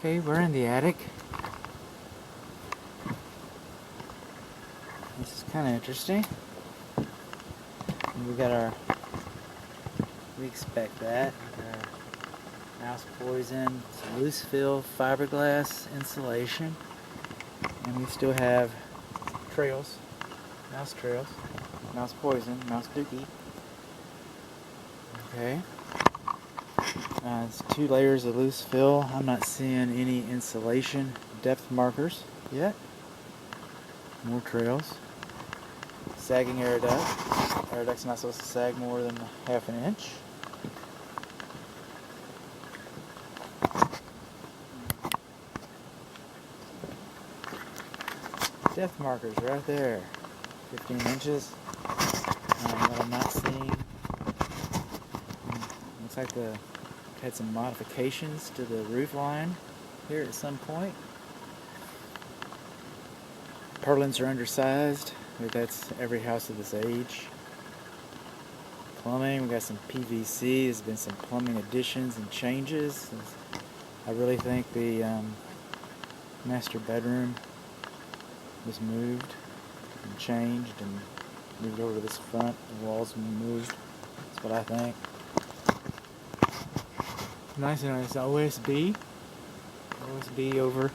Okay, we're in the attic. This is kind of interesting. And we expect that. We got our mouse poison, it's loose fill fiberglass insulation, and we still have trails, mouse poison, mouse dookie. Okay. It's 2 layers of loose fill. I'm not seeing any insulation depth markers yet. More trails. Sagging air duct. Air duct's not supposed to sag more than 1/2 an inch. Depth markers right there. 15 inches. What I'm not seeing. Looks like had some modifications to the roof line here at some point. Purlins are undersized, but that's every house of this age. Plumbing, we got some PVC. There's been some plumbing additions and changes. I really think the master bedroom was moved and changed and moved over to this front. The walls moved. That's what I think. Nice and nice. OSB over.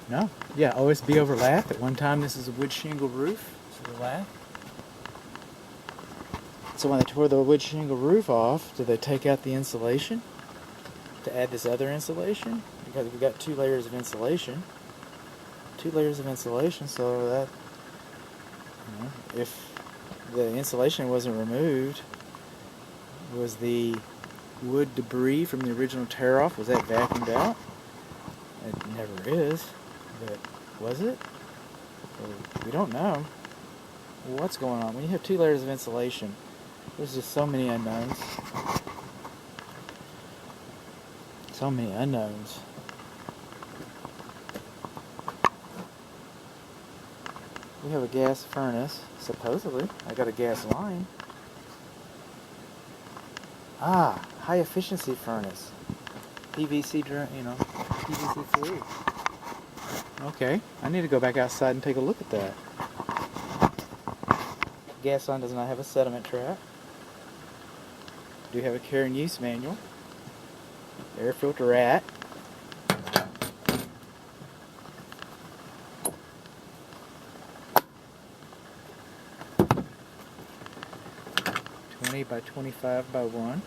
No, yeah, OSB over lath. At one time, this is a wood shingle roof. So the lath. So when they tore the wood shingle roof off, did they take out the insulation to add this other insulation? Because we got 2 layers of insulation. 2 layers of insulation, so that, if the insulation wasn't removed, was the wood debris from the original tear-off, was that vacuumed out? It never is, but was it? We don't know. What's going on? When you have 2 layers of insulation, there's just so many unknowns. So many unknowns. We have a gas furnace, supposedly. I got a gas line. Ah, high efficiency furnace. PVC, PVC free. Okay, I need to go back outside and take a look at that. Gas line does not have a sediment trap. Do have a care and use manual. Air filter at. By 25 by 1.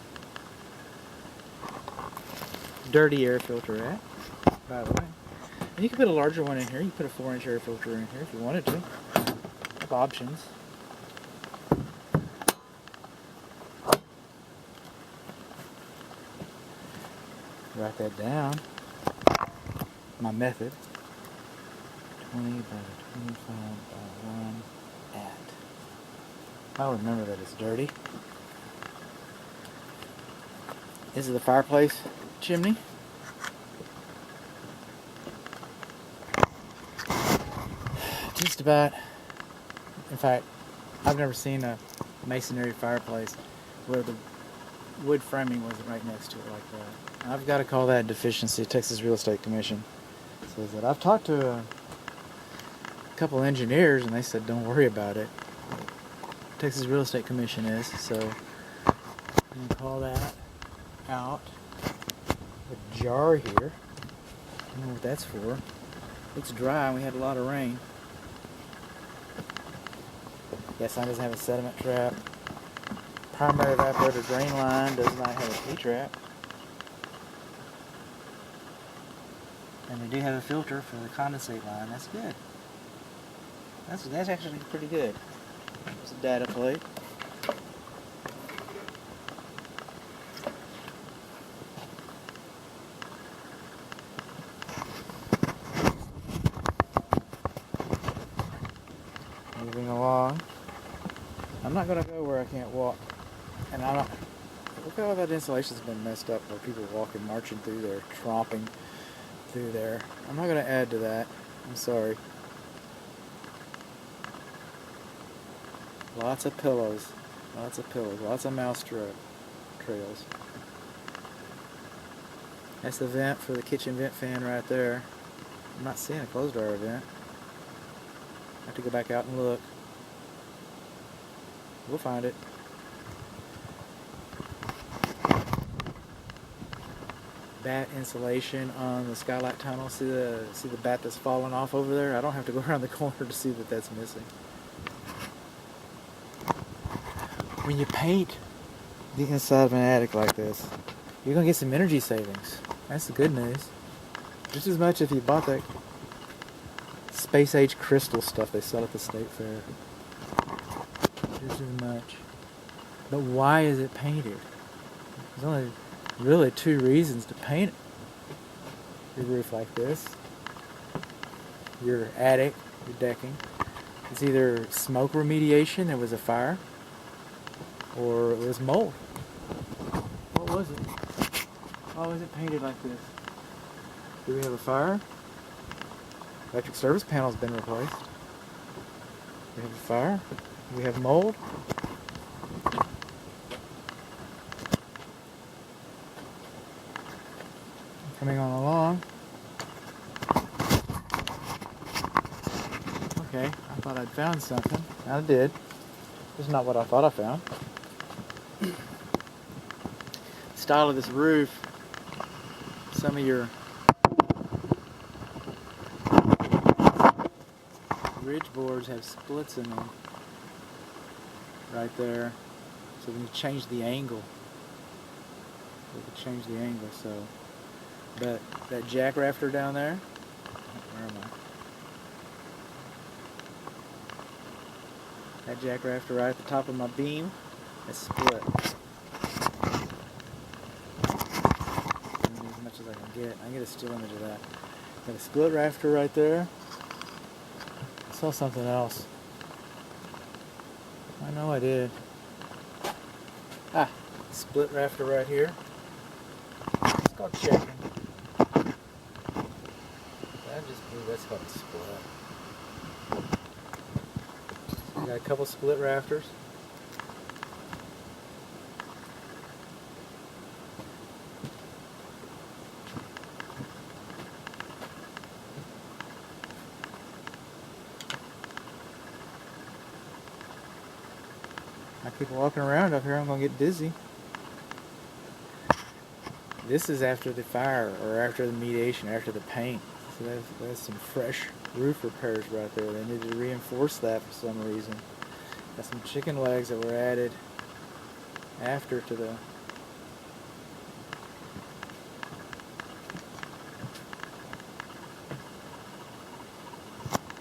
Dirty air filter at, by the way. And you can put a larger one in here. You can put a 4-inch air filter in here if you wanted to. Have options. Write that down. My method. 20 by 25 by 1 at. I'll remember that it's dirty. This is the fireplace chimney. Just about, in fact, I've never seen a masonry fireplace where the wood framing wasn't right next to it like that. I've got to call that a deficiency. Texas Real Estate Commission says that. I've talked to a couple engineers and they said don't worry about it. Texas Real Estate Commission is, so I'm going to call that out. A jar here. I don't know what that's for. It's dry and we had a lot of rain. Yes, it doesn't have a sediment trap. Primary evaporator drain line does not have a P-trap. And we do have a filter for the condensate line. That's good. That's actually pretty good. There's a data plate. Moving along. I'm not going to go where I can't walk. And I'm not. Look how that insulation's been messed up where people walking, marching through there, tromping through there. I'm not going to add to that. I'm sorry. Lots of pillows. Lots of mouse trails. That's the vent for the kitchen vent fan right there. I'm not seeing a closed dryer vent. I have to go back out and look. We'll find it. Bat insulation on the skylight tunnel. See the bat that's fallen off over there? I don't have to go around the corner to see that that's missing. When you paint the inside of an attic like this, you're gonna get some energy savings. That's the good news. Just as much if you bought that space age crystal stuff they sell at the state fair. Just as much. But why is it painted? There's only really two reasons to paint your roof like this. Your attic, your decking. It's either smoke remediation, there was a fire, or it was mold. What was it? Why was it painted like this? Do we have a fire? Electric service panel's been replaced. We have a fire. We have mold. Coming on along. Okay, I thought I'd found something. I did. It's not what I thought I found. Style of this roof. Some of your ridge boards have splits in them. Right there. So when you change the angle, so. But that jack rafter down there, where am I? That jack rafter right at the top of my beam, is split. As much as I can get. I can get a still image of that. Got a split rafter right there. I saw something else. I know I did. Split rafter right here. It's called checking. That's called a split. So got a couple split rafters. I keep walking around up here, I'm going to get dizzy. This is after the fire, or after the mediation, after the paint. So that's some fresh roof repairs right there. They needed to reinforce that for some reason. Got some chicken legs that were added after to the